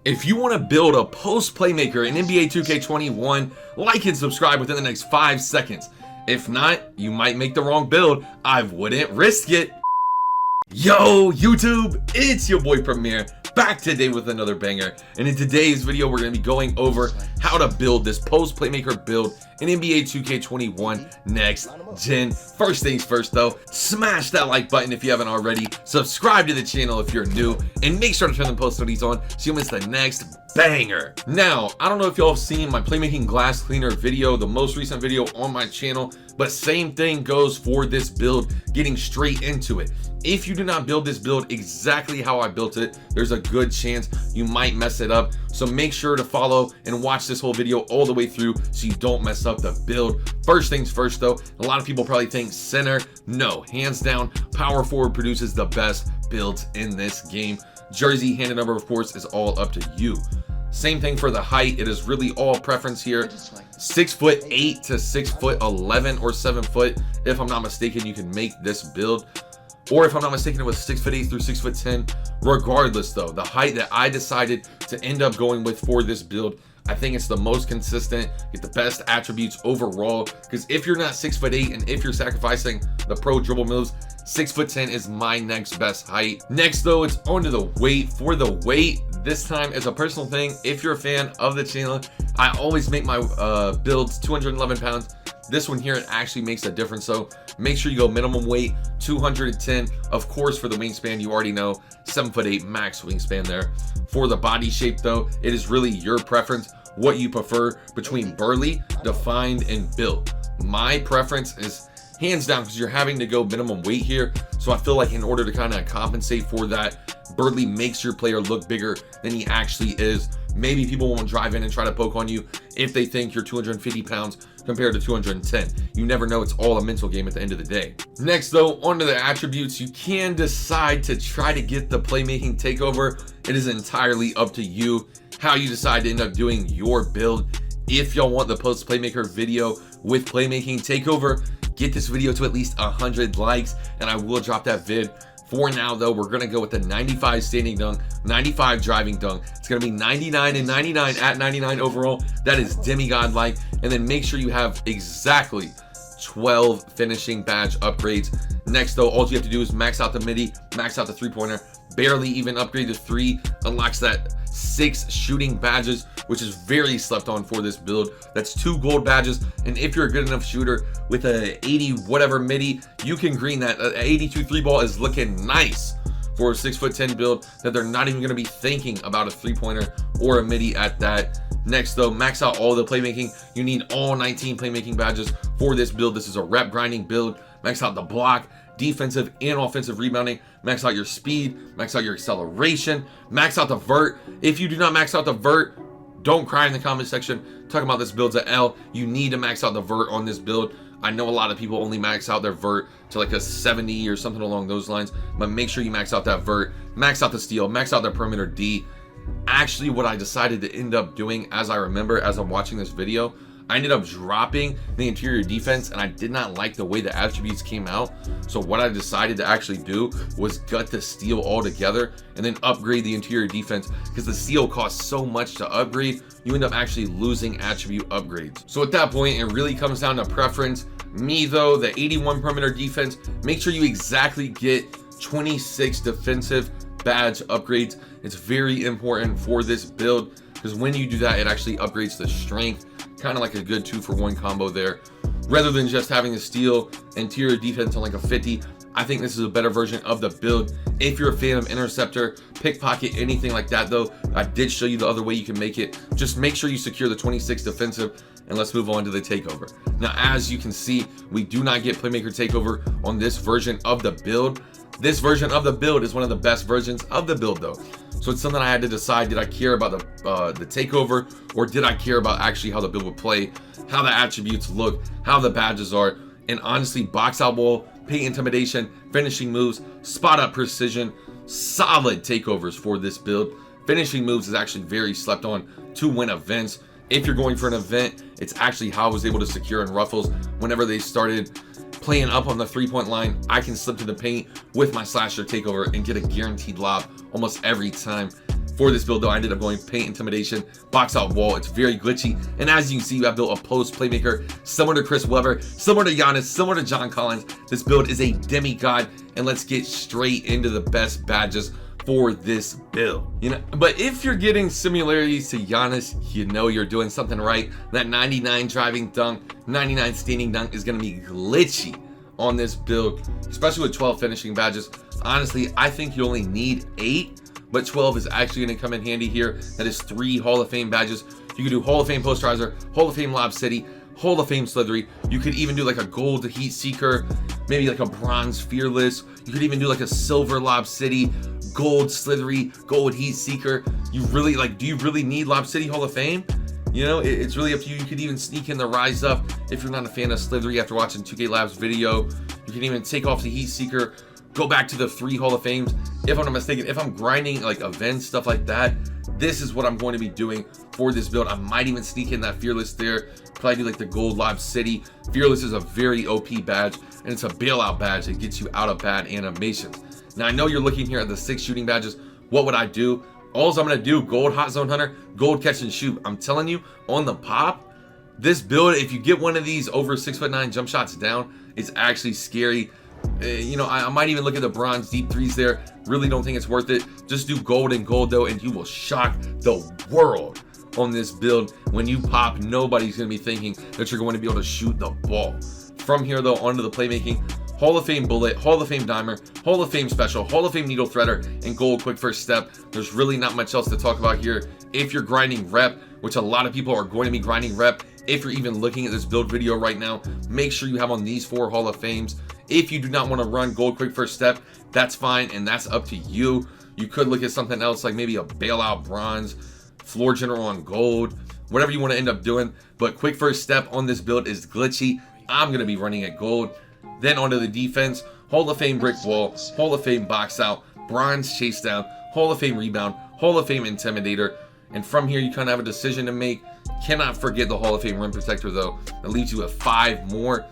If you want to build a post Playmaker in NBA 2K21, like and subscribe within the next 5 seconds. If not, you might make the wrong build. I wouldn't risk it. Yo, YouTube, it's your boy Premier, back today with another banger. And in today's video, we're going to be going over how to build this post Playmaker build in NBA 2K21 next gen. First things first though, smash that like button if you haven't already, subscribe to the channel if you're new, and make sure to turn the post notifications on so you miss the next banger. Now, I don't know if y'all have seen my Playmaking glass cleaner video, the most recent video on my channel, but same thing goes for this build, getting straight into it. If you do not build this build exactly how I built it, there's a good chance you might mess it up. So make sure to follow and watch this whole video all the way through so you don't mess up the build. First things first though, a lot of people probably think center. No, hands down, power forward produces the best builds in this game. Jersey, handed number of course, is all up to you. Same thing for the height, it is really all preference here. 6'8" to 6'11" or 7 foot. If I'm not mistaken, you can make this build. Or if I'm not mistaken, it was 6'8" through 6'10". Regardless though, the height that I decided to end up going with for this build, I think it's the most consistent, get the best attributes overall. Because if you're not 6'8" and if you're sacrificing the pro dribble moves, 6'10" is my next best height. Next though, it's onto the weight. For the weight, this time is a personal thing. If you're a fan of the channel, I always make my builds 211 pounds. This one here, it actually makes a difference. So make sure you go minimum weight 210. Of course, for the wingspan, you already know 7'8" max wingspan there. For the body shape though, it is really your preference, what you prefer between burly, defined, and built. My preference is hands down, because you're having to go minimum weight here. So I feel like in order to kind of compensate for that, burly makes your player look bigger than he actually is. Maybe people won't drive in and try to poke on you if they think you're 250 pounds compared to 210. You never know, it's all a mental game at the end of the day. Next though, onto the attributes. You can decide to try to get the Playmaking Takeover. It is entirely up to you how you decide to end up doing your build. If y'all want the post Playmaker video with Playmaking Takeover, get this video to at least 100 likes and I will drop that vid. For now though, we're gonna go with the 95 standing dunk, 95 driving dunk. It's gonna be 99 and 99 at 99 overall. That is demigod like. And then make sure you have exactly 12 finishing badge upgrades. Next though, all you have to do is max out the midi, max out the 3-pointer, barely even upgrade to 3, unlocks that 6 shooting badges, which is very slept on for this build. That's 2 gold badges, and if you're a good enough shooter with a 80 whatever midi, you can green that. 82 3 ball is looking nice for a 6'10" build that they're not even going to be thinking about a 3-pointer or a midi at that. Next though, max out all the playmaking. You need all 19 playmaking badges for this build. This is a rep grinding build. Max out the block, defensive and offensive rebounding, max out your speed, max out your acceleration, max out the vert. If you do not max out the vert, don't cry in the comment section talking about this build's an L. You need to max out the vert on this build. I know a lot of people only max out their vert to like a 70 or something along those lines, but make sure you max out that vert, max out the steal, max out the perimeter D. Actually, what I decided to end up doing, as I remember as I'm watching this video, I ended up dropping the interior defense and I did not like the way the attributes came out. So what I decided to actually do was gut the steal altogether and then upgrade the interior defense, because the steal costs so much to upgrade, you end up actually losing attribute upgrades. So at that point, it really comes down to preference. Me though, the 81 perimeter defense, make sure you exactly get 26 defensive badge upgrades. It's very important for this build, because when you do that, it actually upgrades the strength. Kind of like a good 2-for-1 combo there, rather than just having the steal interior defense on like a 50. I think this is a better version of the build. If you're a fan of interceptor, pickpocket, anything like that though, I did show you the other way you can make it. Just make sure you secure the 26 defensive, and let's move on to the takeover. Now, as you can see, we do not get Playmaker Takeover on this version of the build. This version of the build is one of the best versions of the build though. So it's something I had to decide, did I care about the takeover, or did I care about actually how the build would play, how the attributes look, how the badges are. And honestly, box out ball, paint intimidation, finishing moves, spot up precision, solid takeovers for this build. Finishing moves is actually very slept on to win events. If you're going for an event, it's actually how I was able to secure in Ruffles. Whenever they started playing up on the 3-point line, I can slip to the paint with my slasher takeover and get a guaranteed lob almost every time. For this build though, I ended up going paint intimidation, box out wall. It's very glitchy, and as you can see, I built a post playmaker similar to Chris Webber, similar to Giannis, similar to John Collins. This build is a demigod, and let's get straight into the best badges for this build. You know, but if you're getting similarities to Giannis, you know you're doing something right. That 99 driving dunk, 99 standing dunk is gonna be glitchy on this build, especially with 12 finishing badges. Honestly, I think you only need 8, but 12 is actually going to come in handy here. That is 3 Hall of Fame badges. You could do Hall of Fame Posterizer, Hall of Fame Lob City, Hall of Fame Slithery. You could even do like a gold Heat Seeker, maybe like a bronze Fearless. You could even do like a silver Lob City, gold Slithery, gold Heat Seeker. You really like, do you really need Lob City Hall of Fame? You know, it's really up to you. You could even sneak in the Rise Up if you're not a fan of Slithery after watching 2K Labs video. You can even take off the Heat Seeker, go back to the 3 Hall of Fames. If I'm not mistaken, if I'm grinding like events, stuff like that, this is what I'm going to be doing for this build. I might even sneak in that Fearless there. Probably do like the gold Lob City. Fearless is a very OP badge, and it's a bailout badge that gets you out of bad animations. Now I know you're looking here at the 6 shooting badges. What would I do? All I'm gonna do, gold Hot Zone Hunter, gold Catch and Shoot. I'm telling you, on the pop, this build, if you get one of these over 6'9" jump shots down, it's actually scary. You know, I might even look at the bronze deep threes there. Really don't think it's worth it. Just do gold and gold though, and you will shock the world on this build. When you pop, nobody's gonna be thinking that you're going to be able to shoot the ball. From here though, onto the playmaking. Hall of Fame Bullet, Hall of Fame Dimer, Hall of Fame Special, Hall of Fame Needle Threader, and Gold Quick First Step. There's really not much else to talk about here. If you're grinding rep, which a lot of people are going to be grinding rep, if you're even looking at this build video right now, make sure you have on these 4 Hall of Fames. If you do not want to run Gold Quick First Step, that's fine, and that's up to you. You could look at something else like maybe a Bailout Bronze, Floor General on Gold, whatever you want to end up doing. But Quick First Step on this build is glitchy. I'm going to be running at Gold. Then onto the defense, Hall of Fame Brick Wall, Hall of Fame Box Out, Bronze Chase Down, Hall of Fame Rebound, Hall of Fame Intimidator. And from here, you kind of have a decision to make. Cannot forget the Hall of Fame Rim Protector though. That leaves you with 5 more.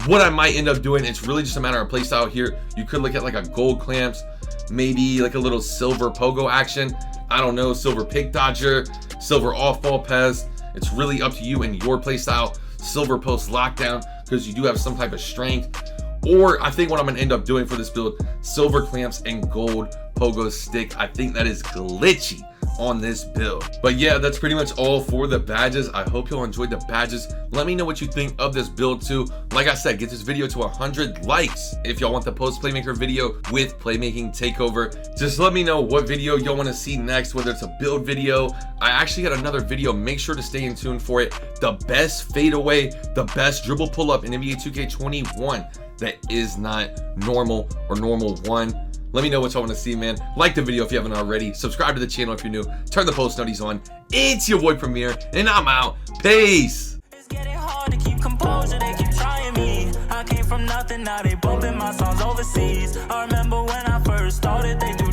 What I might end up doing, it's really just a matter of playstyle here. You could look at like a gold clamps, maybe like a little silver pogo action. I don't know, silver pick dodger, silver off ball pez. It's really up to you and your playstyle. Silver post lockdown, because you do have some type of strength. Or I think what I'm gonna end up doing for this build, silver clamps and gold pogo stick. I think that is glitchy on this build. But yeah, that's pretty much all for the badges. I hope y'all enjoyed the badges. Let me know what you think of this build too. Like I said, get this video to 100 likes. If y'all want the post playmaker video with playmaking takeover, just let me know what video y'all want to see next, whether it's a build video. I actually got another video, make sure to stay in tune for it. The best fadeaway, the best dribble pull up in NBA 2K21 that is not normal or normal 1. Let me know what y'all want to see, man. Like the video if you haven't already. Subscribe to the channel if you're new. Turn the post notifications on. It's your boy Premier, and I'm out. Peace. It's getting hard to keep composure. They keep trying me. I came from nothing, now they bumping my songs overseas. I remember when I first started, they do